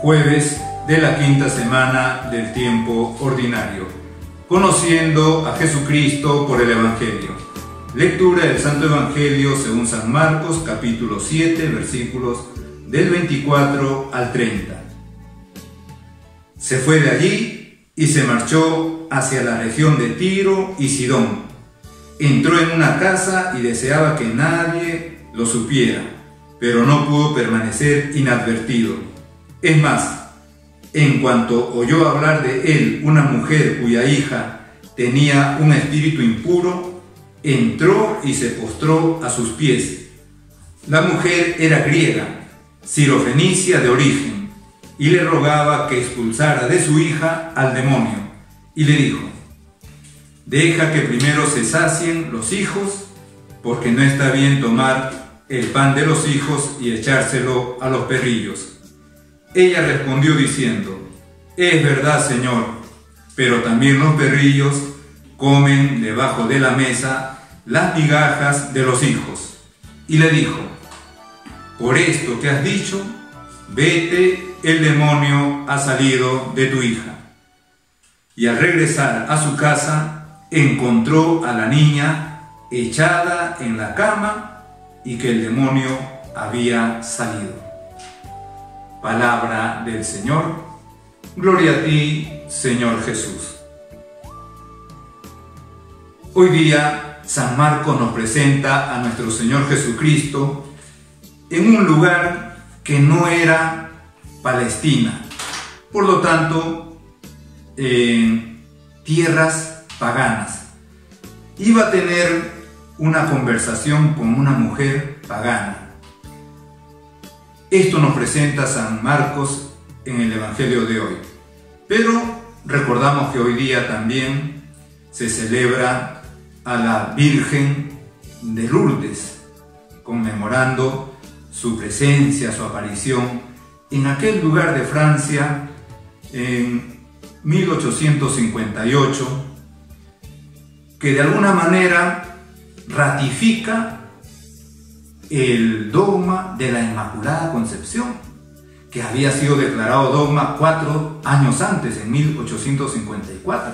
Jueves de la quinta semana del tiempo ordinario. Conociendo a Jesucristo por el Evangelio. Lectura del Santo Evangelio según San Marcos, capítulo 7, versículos del 24 al 30. Se fue de allí y se marchó hacia la región de Tiro y Sidón. Entró en una casa y deseaba que nadie lo supiera, pero no pudo permanecer inadvertido. Es más, en cuanto oyó hablar de él una mujer cuya hija tenía un espíritu impuro, entró y se postró a sus pies. La mujer era griega, sirofenicia de origen, y le rogaba que expulsara de su hija al demonio, y le dijo: deja que primero se sacien los hijos, porque no está bien tomar el pan de los hijos y echárselo a los perrillos. Ella respondió diciendo: es verdad, Señor, pero también los perrillos comen debajo de la mesa las migajas de los hijos. Y le dijo: por esto que has dicho, vete, el demonio ha salido de tu hija. Y al regresar a su casa, encontró a la niña echada en la cama y que el demonio había salido. Palabra del Señor. Gloria a ti, Señor Jesús. Hoy día San Marcos nos presenta a nuestro Señor Jesucristo en un lugar que no era Palestina, por lo tanto, en tierras paganas. Iba a tener una conversación con una mujer pagana. Esto nos presenta San Marcos en el Evangelio de hoy. Pero recordamos que hoy día también se celebra a la Virgen de Lourdes, conmemorando su presencia, su aparición en aquel lugar de Francia en 1858, que de alguna manera ratifica el dogma de la Inmaculada Concepción, que había sido declarado dogma 4 años antes, en 1854.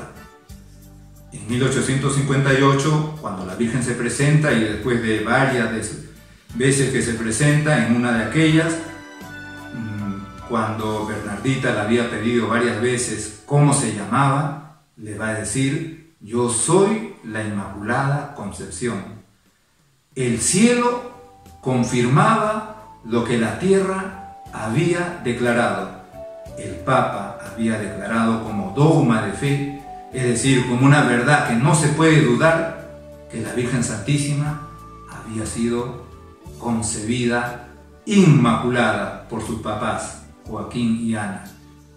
En 1858, cuando la Virgen se presenta, y después de varias veces que se presenta, en una de aquellas, cuando Bernardita le había pedido varias veces cómo se llamaba, le va a decir: yo soy la Inmaculada Concepción. El cielo confirmaba lo que la tierra había declarado. El Papa había declarado como dogma de fe, es decir, como una verdad que no se puede dudar, que la Virgen Santísima había sido concebida inmaculada por sus papás, Joaquín y Ana.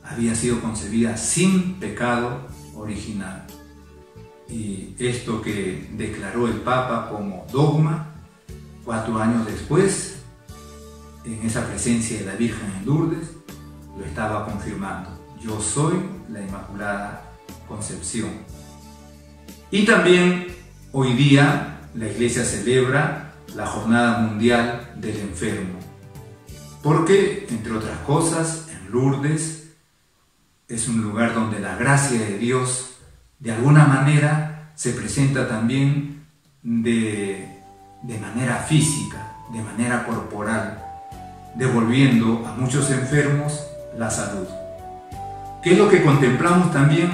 Había sido concebida sin pecado original. Y esto que declaró el Papa como dogma, 4 años después, en esa presencia de la Virgen en Lourdes, lo estaba confirmando. Yo soy la Inmaculada Concepción. Y también hoy día la Iglesia celebra la Jornada Mundial del Enfermo, porque, entre otras cosas, en Lourdes es un lugar donde la gracia de Dios de alguna manera se presenta también de manera física, de manera corporal, devolviendo a muchos enfermos la salud. ¿Qué es lo que contemplamos también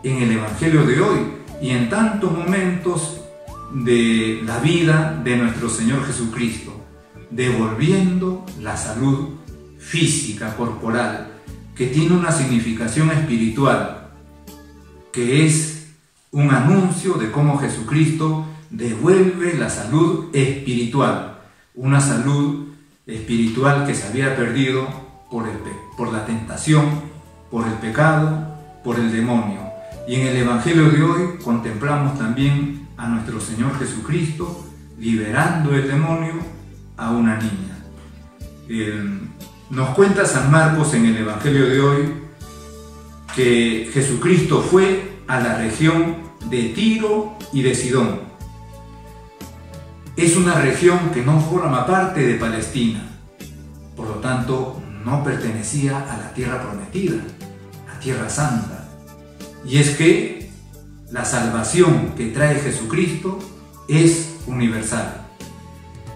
en el Evangelio de hoy y en tantos momentos de la vida de nuestro Señor Jesucristo? Devolviendo la salud física, corporal, que tiene una significación espiritual, que es un anuncio de cómo Jesucristo devuelve la salud espiritual, una salud espiritual que se había perdido por la tentación, por el pecado, por el demonio. Y en el Evangelio de hoy contemplamos también a nuestro Señor Jesucristo liberando el demonio a una niña. Nos cuenta San Marcos en el Evangelio de hoy que Jesucristo fue a la región de Tiro y de Sidón. Es una región que no forma parte de Palestina, por lo tanto no pertenecía a la tierra prometida, a Tierra Santa. Y es que la salvación que trae Jesucristo es universal.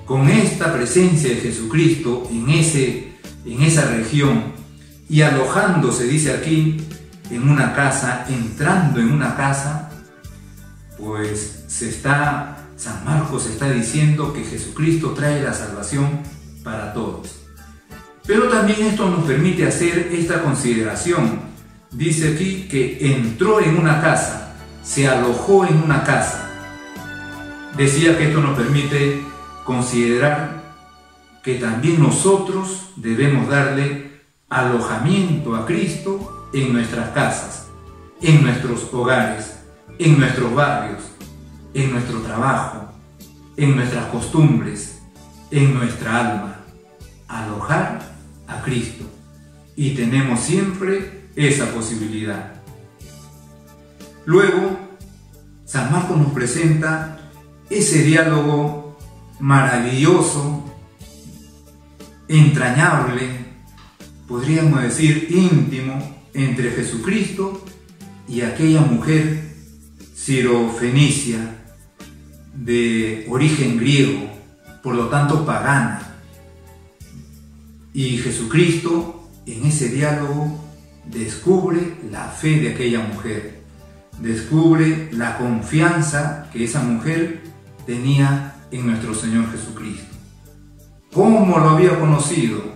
Con esta presencia de Jesucristo en esa región y alojándose, dice aquí, en una casa, entrando en una casa, pues San Marcos está diciendo que Jesucristo trae la salvación para todos. Pero también esto nos permite hacer esta consideración. Dice aquí que entró en una casa, se alojó en una casa. Decía que esto nos permite considerar que también nosotros debemos darle alojamiento a Cristo en nuestras casas, en nuestros hogares, en nuestros barrios, en nuestro trabajo, en nuestras costumbres, en nuestra alma. Alojar a Cristo. Y tenemos siempre esa posibilidad. Luego, San Marcos nos presenta ese diálogo maravilloso, entrañable, podríamos decir íntimo, entre Jesucristo y aquella mujer sirofenicia de origen griego, por lo tanto pagana. Y Jesucristo en ese diálogo descubre la fe de aquella mujer, descubre la confianza que esa mujer tenía en nuestro Señor Jesucristo. ¿Cómo lo había conocido?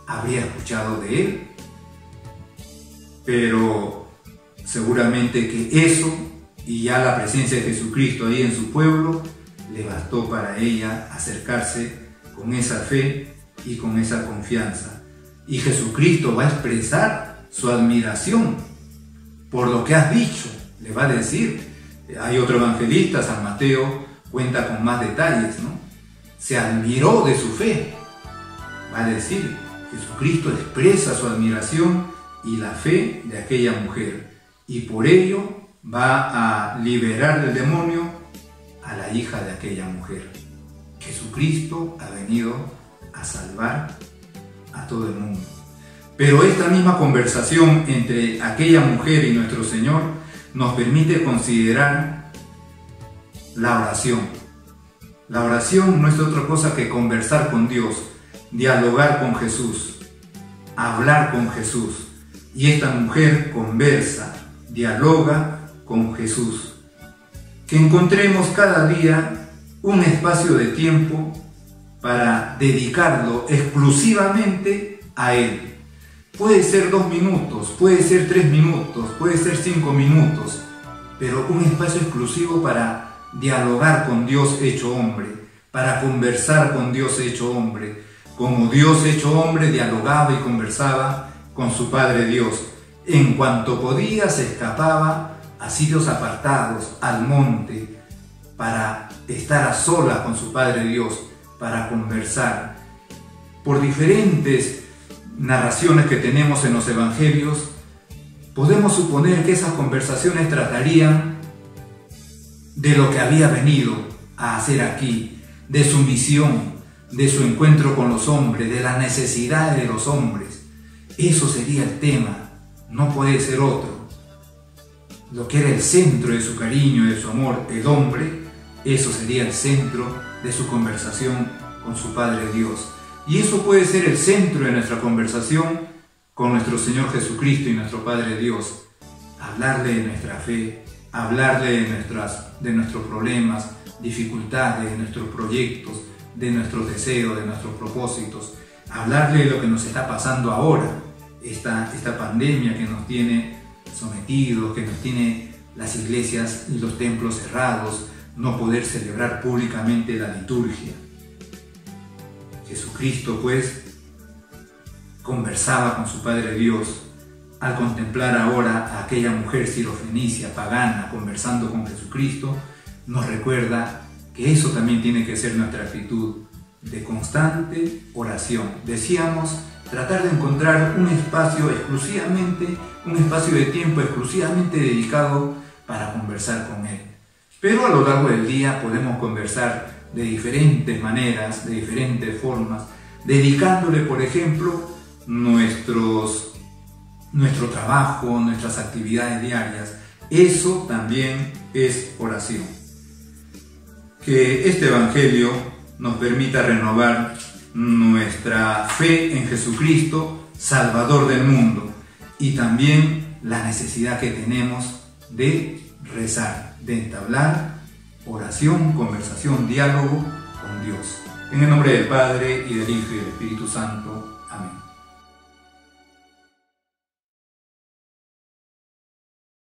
Habría escuchado de Él, pero seguramente que eso y ya la presencia de Jesucristo ahí en su pueblo le bastó para ella acercarse con esa fe y con esa confianza. Y Jesucristo va a expresar su admiración por lo que has dicho, le va a decir. Hay otro evangelista, San Mateo, cuenta con más detalles, ¿no? Se admiró de su fe, va a decir. Jesucristo expresa su admiración y la fe de aquella mujer, y por ello va a liberar del demonio a la hija de aquella mujer. Jesucristo ha venido a salvar a todo el mundo. Pero esta misma conversación entre aquella mujer y nuestro Señor nos permite considerar la oración. La oración no es otra cosa que conversar con Dios, dialogar con Jesús, hablar con Jesús. Y esta mujer conversa, dialoga con Jesús. Que encontremos cada día un espacio de tiempo para dedicarlo exclusivamente a Él. Puede ser 2 minutos, puede ser 3 minutos, puede ser 5 minutos, pero un espacio exclusivo para dialogar con Dios hecho hombre, para conversar con Dios hecho hombre, como Dios hecho hombre dialogaba y conversaba con su Padre Dios. En cuanto podía se escapaba a sitios apartados, al monte, para estar a solas con su Padre Dios, para conversar. Por diferentes narraciones que tenemos en los evangelios, podemos suponer que esas conversaciones tratarían de lo que había venido a hacer aquí, de su misión, de su encuentro con los hombres, de las necesidades de los hombres. Eso sería el tema, no puede ser otro. Lo que era el centro de su cariño y de su amor, el hombre, eso sería el centro de su conversación con su Padre Dios. Y eso puede ser el centro de nuestra conversación con nuestro Señor Jesucristo y nuestro Padre Dios. Hablarle de nuestra fe, hablarle de nuestros problemas, dificultades, de nuestros proyectos, de nuestros deseos, de nuestros propósitos. Hablarle de lo que nos está pasando ahora, esta pandemia que nos tiene sometidos, que nos tiene las iglesias y los templos cerrados, no poder celebrar públicamente la liturgia. Jesucristo, pues, conversaba con su Padre Dios al contemplar ahora a aquella mujer sirofenicia, pagana, conversando con Jesucristo. Nos recuerda que eso también tiene que ser nuestra actitud de constante oración. Decíamos, tratar de encontrar un espacio de tiempo exclusivamente dedicado para conversar con Él. Pero a lo largo del día podemos conversar de diferentes maneras, de diferentes formas, dedicándole, por ejemplo, nuestro trabajo, nuestras actividades diarias. Eso también es oración. Que este Evangelio nos permita renovar nuestra fe en Jesucristo, Salvador del mundo, y también la necesidad que tenemos de rezar, de entablar oración, conversación, diálogo con Dios. En el nombre del Padre, y del Hijo, y del Espíritu Santo. Amén.